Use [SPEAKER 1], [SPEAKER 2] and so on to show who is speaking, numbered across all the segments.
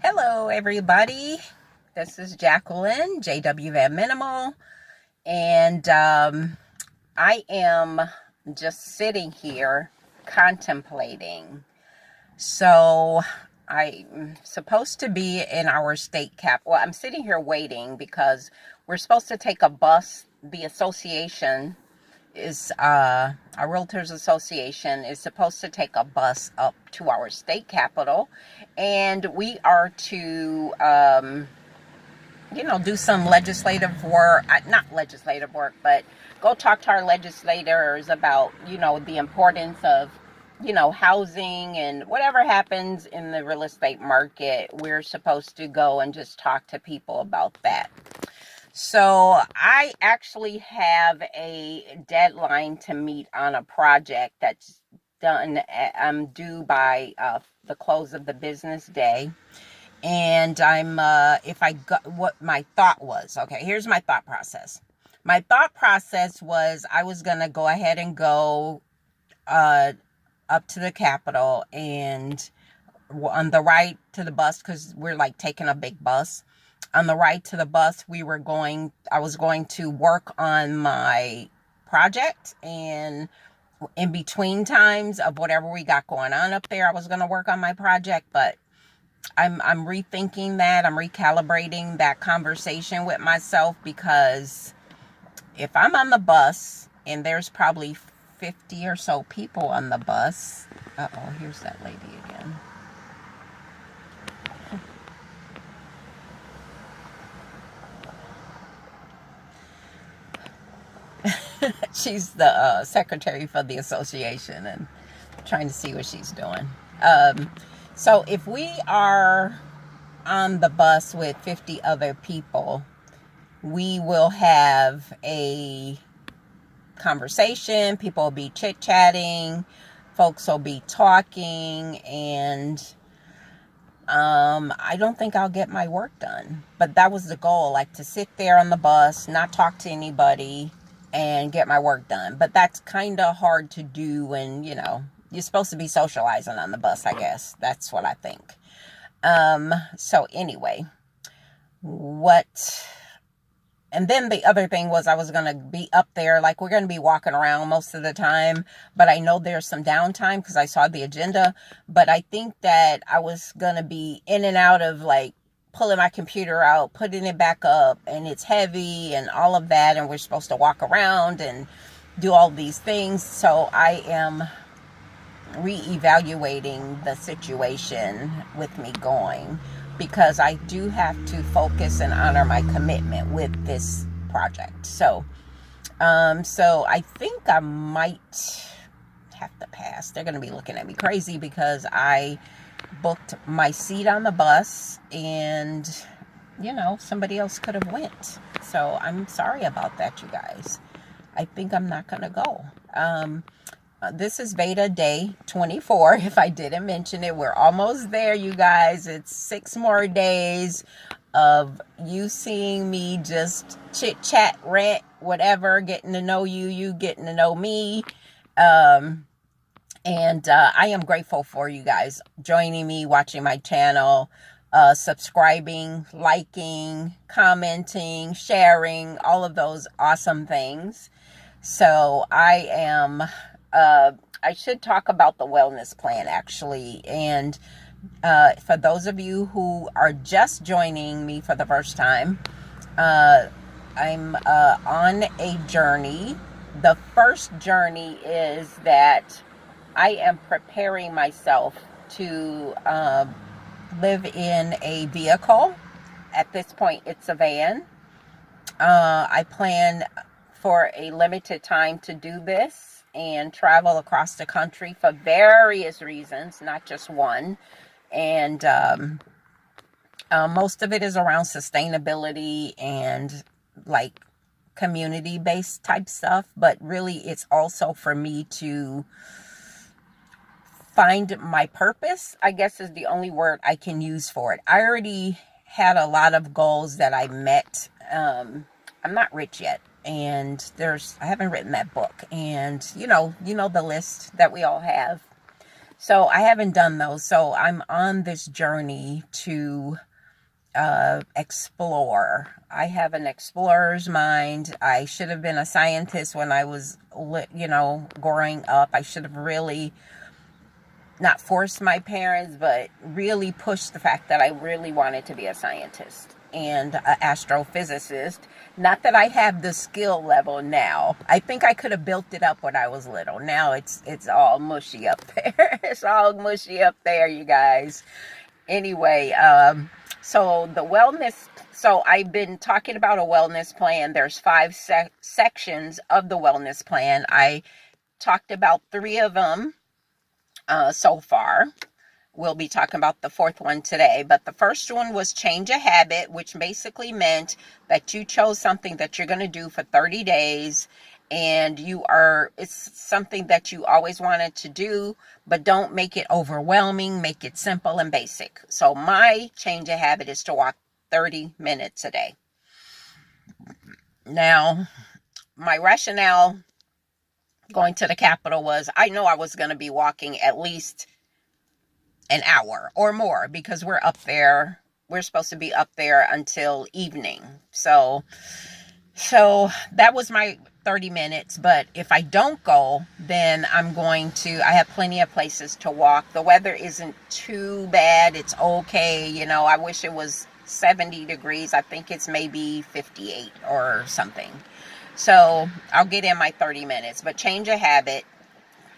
[SPEAKER 1] Hello, everybody. This is Jacqueline, JW Van Minimal, and I am just sitting here contemplating. So I'm supposed to be in our state cap. Well, I'm sitting here waiting because we're supposed to take a bus. The association is our Realtors Association is supposed to take a bus up to our state capital, and we are to do some legislative work, not legislative work, but go talk to our legislators about the importance of housing, and whatever happens in the real estate market, we're supposed to go and just talk to people about that. So I actually have a deadline to meet on a project that's done. I'm due by the close of the business day. And what my thought was, okay, here's my thought process. My thought process was I was going to go ahead and go up to the Capitol, and on the ride to the bus, because we're like taking a big bus. On the ride to the bus, I was going to work on my project, and in between times of whatever we got going on up there, I was going to work on my project. But I'm rethinking that. I'm recalibrating that conversation with myself, because if I'm on the bus and there's probably 50 or so people on the bus. Uh-oh, here's that lady again. She's the secretary for the association, and trying to see what she's doing. So if we are on the bus with 50 other people, we will have a conversation. People will be chit-chatting. Folks will be talking, and I don't think I'll get my work done. But that was the goal, like to sit there on the bus, not talk to anybody, and get my work done. But that's kind of hard to do when, you're supposed to be socializing on the bus, I guess. That's what I think. So anyway, and then the other thing was I was going to be up there, like we're going to be walking around most of the time, but I know there's some downtime because I saw the agenda. But I think that I was going to be in and out of like pulling my computer out, putting it back up, and it's heavy and all of that, and we're supposed to walk around and do all these things. So I am reevaluating the situation with me going, because I do have to focus and honor my commitment with this project. So I think I might have to pass. They're going to be looking at me crazy because I booked my seat on the bus, and somebody else could have went. So I'm sorry about that, you guys. I think I'm not going to go. This is VEDA day 24. If I didn't mention it, we're almost there, you guys. It's 6 more days of you seeing me just chit chat, rant, whatever, getting to know you getting to know me. And I am grateful for you guys joining me, watching my channel, subscribing, liking, commenting, sharing, all of those awesome things. So I should talk about the wellness plan, actually. And for those of you who are just joining me for the first time, I'm on a journey. The first journey is that I am preparing myself to live in a vehicle. At this point, it's a van. I plan for a limited time to do this and travel across the country for various reasons, not just one. And most of it is around sustainability and like community-based type stuff. But really, it's also for me to find my purpose, I guess is the only word I can use for it. I already had a lot of goals that I met. I'm not rich yet. And I haven't written that book, and you know the list that we all have. So I haven't done those. So I'm on this journey to explore. I have an explorer's mind. I should have been a scientist when I was, growing up. I should have really not forced my parents, but really pushed the fact that I really wanted to be a scientist and an astrophysicist. Not that I have the skill level now. I think I could have built it up when I was little. Now it's all mushy up there. It's all mushy up there, you guys. Anyway, so the wellness, so I've been talking about a wellness plan. There's 5 sections of the wellness plan. I talked about 3 of them so far. We'll be talking about the 4th one today. But the first one was change a habit, which basically meant that you chose something that you're going to do for 30 days. And it's something that you always wanted to do, but don't make it overwhelming. Make it simple and basic. So my change of habit is to walk 30 minutes a day. Now, my rationale going to the Capitol was I know I was going to be walking at least an hour or more because we're up there. We're supposed to be up there until evening. So that was my 30 minutes. But if I don't go, then I have plenty of places to walk. The weather isn't too bad. It's okay. I wish it was 70 degrees. I think it's maybe 58 or something. So I'll get in my 30 minutes, but change a habit.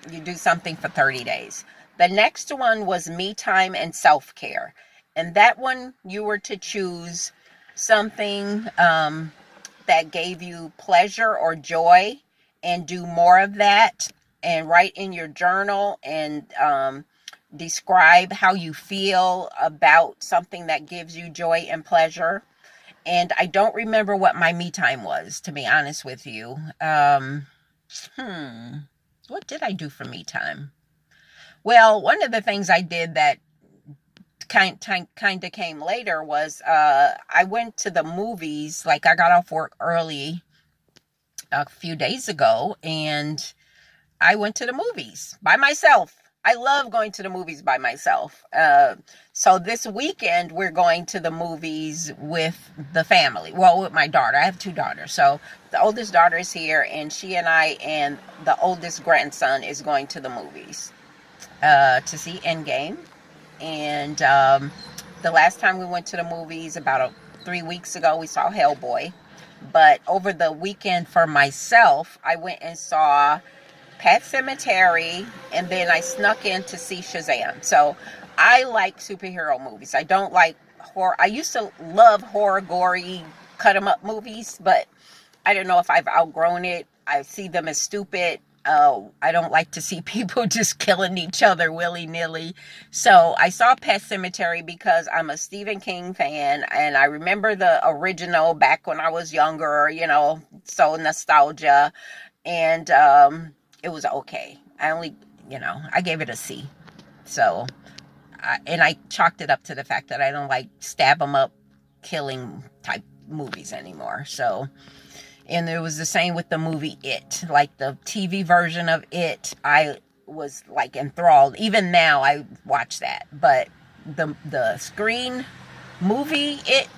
[SPEAKER 1] You do something for 30 days. The next one was me time and self-care. And that one, you were to choose something that gave you pleasure or joy and do more of that and write in your journal and describe how you feel about something that gives you joy and pleasure. And I don't remember what my me time was, to be honest with you. What did I do for me time? Well, one of the things I did that kind of came later was I went to the movies. Like, I got off work early a few days ago, and I went to the movies by myself. I love going to the movies by myself. So this weekend, we're going to the movies with the family. Well, with my daughter. I have 2 daughters. So the oldest daughter is here, and she and I and the oldest grandson is going to the movies to see Endgame. And the last time we went to the movies, about 3 weeks ago, we saw Hellboy. But over the weekend for myself, I went and saw Pet Sematary, and then I snuck in to see Shazam. So I like superhero movies. I don't like horror. I used to love horror, gory, cut 'em up movies, but I don't know if I've outgrown it. I see them as stupid. I don't like to see people just killing each other willy-nilly. So I saw Pet Sematary because I'm a Stephen King fan, and I remember the original back when I was younger, so nostalgia. And it was okay. I gave it a C. So, I chalked it up to the fact that I don't like stab 'em up, killing type movies anymore. So, and it was the same with the movie It. Like the TV version of It, I was like enthralled. Even now, I watch that. But the screen movie It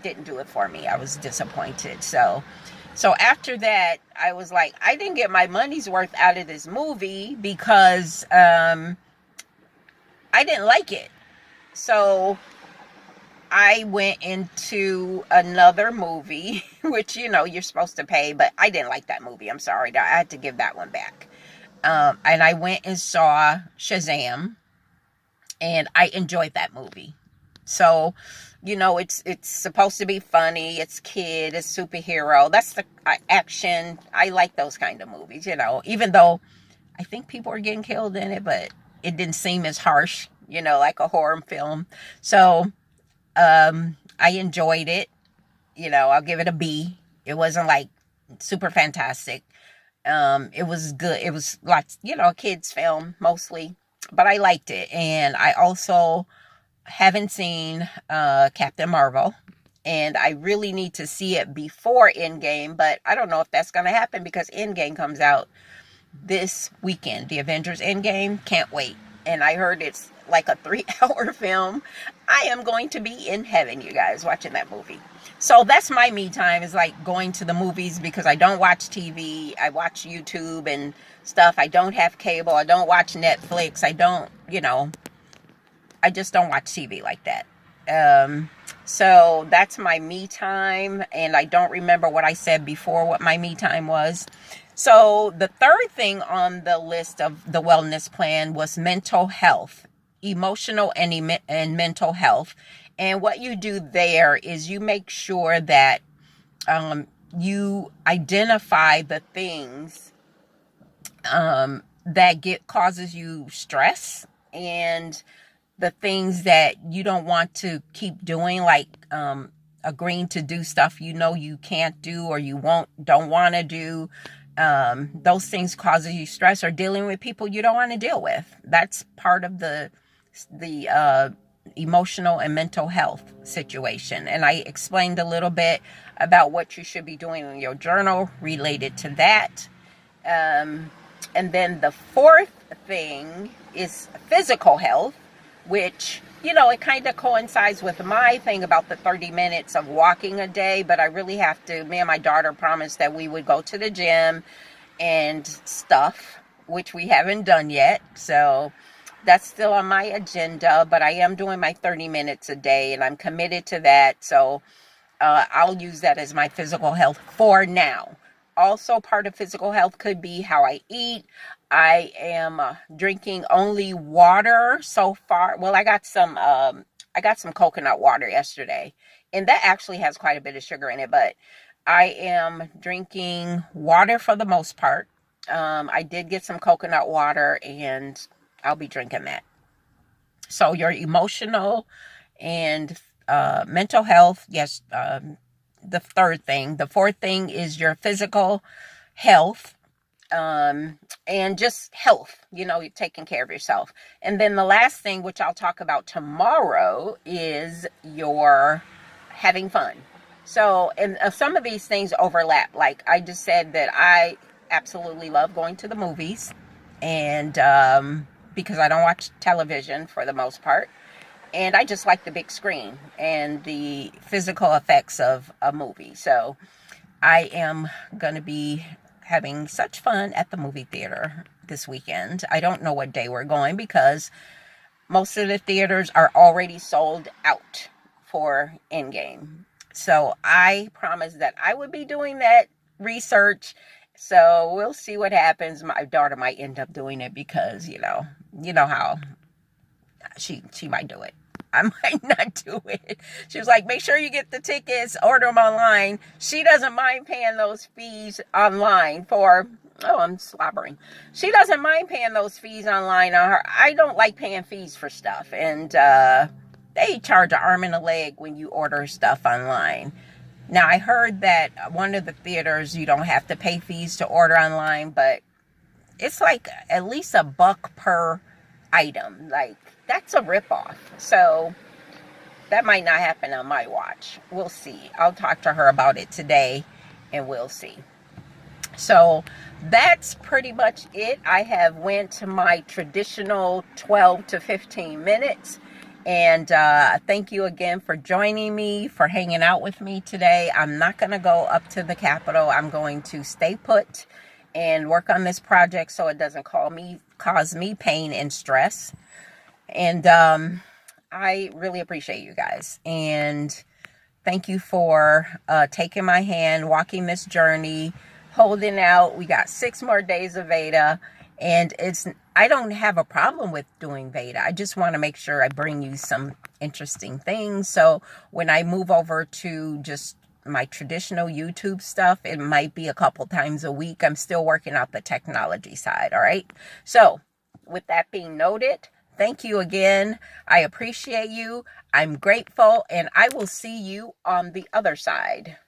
[SPEAKER 1] didn't do it for me. I was disappointed. So after that, I was like, I didn't get my money's worth out of this movie because I didn't like it. So I went into another movie, which, you're supposed to pay, but I didn't like that movie. I'm sorry. I had to give that one back. And I went and saw Shazam, and I enjoyed that movie. So, it's supposed to be funny. It's kid, it's superhero. That's the action. I like those kind of movies, even though I think people are getting killed in it, but it didn't seem as harsh, like a horror film. So, I enjoyed it. I'll give it a B. It wasn't like super fantastic. It was good. It was lots, a kid's film mostly, but I liked it. And I also haven't seen Captain Marvel, and I really need to see it before Endgame, but I don't know if that's going to happen because Endgame comes out this weekend. The Avengers Endgame, can't wait. and I heard it's like a 3-hour film, I am going to be in heaven, you guys, watching that movie. So that's my me time, is like going to the movies, because I don't watch TV. I watch YouTube and stuff. I don't have cable. I don't watch Netflix. I don't, I just don't watch TV like that. So that's my me time, and I don't remember what I said before what my me time was. So the third thing on the list of the wellness plan was mental health, emotional and mental health. And what you do there is you make sure that you identify the things that causes you stress, and the things that you don't want to keep doing, like agreeing to do stuff you can't do, or don't want to do. Those things causes you stress, or dealing with people you don't want to deal with. That's part of the emotional and mental health situation. And I explained a little bit about what you should be doing in your journal related to that. And then the fourth thing is physical health, which, it kind of coincides with my thing about the 30 minutes of walking a day. But I really have to, me and my daughter promised that we would go to the gym and stuff, which we haven't done yet. So that's still on my agenda, but I am doing my 30 minutes a day, and I'm committed to that. So I'll use that as my physical health for now. Also, part of physical health could be how I eat. I am drinking only water so far. Well, I got some coconut water yesterday, and that actually has quite a bit of sugar in it, but I am drinking water for the most part. I did get some coconut water, and I'll be drinking that. So your emotional and mental health, yes, the third thing. The fourth thing is your physical health, and just health, you're taking care of yourself. And then the last thing, which I'll talk about tomorrow, is your having fun. So, and some of these things overlap. Like I just said, that I absolutely love going to the movies, and because I don't watch television for the most part. And I just like the big screen and the physical effects of a movie. So I am going to be having such fun at the movie theater this weekend. I don't know what day we're going, because most of the theaters are already sold out for Endgame. So I promised that I would be doing that research. So we'll see what happens. My daughter might end up doing it, because, you know how she might do it. I might not do it. She was like, make sure you get the tickets, order them online. She doesn't mind paying those fees online I'm slobbering. She doesn't mind paying those fees online on her. I don't like paying fees for stuff. And they charge an arm and a leg when you order stuff online. Now, I heard that one of the theaters, you don't have to pay fees to order online, but it's like at least $1 per item. Like, that's a ripoff. So that might not happen on my watch. We'll see. I'll talk to her about it today, and we'll see. So that's pretty much it. I have went to my traditional 12 to 15 minutes. And thank you again for joining me, for hanging out with me today. I'm not going to go up to the Capitol. I'm going to stay put and work on this project so it doesn't cause me pain and stress. And I really appreciate you guys. And thank you for taking my hand, walking this journey, holding out. We got 6 more days of VEDA. And I don't have a problem with doing VEDA. I just want to make sure I bring you some interesting things. So when I move over to just my traditional YouTube stuff, it might be a couple times a week. I'm still working out the technology side. All right. So with that being noted, thank you again. I appreciate you. I'm grateful, and I will see you on the other side.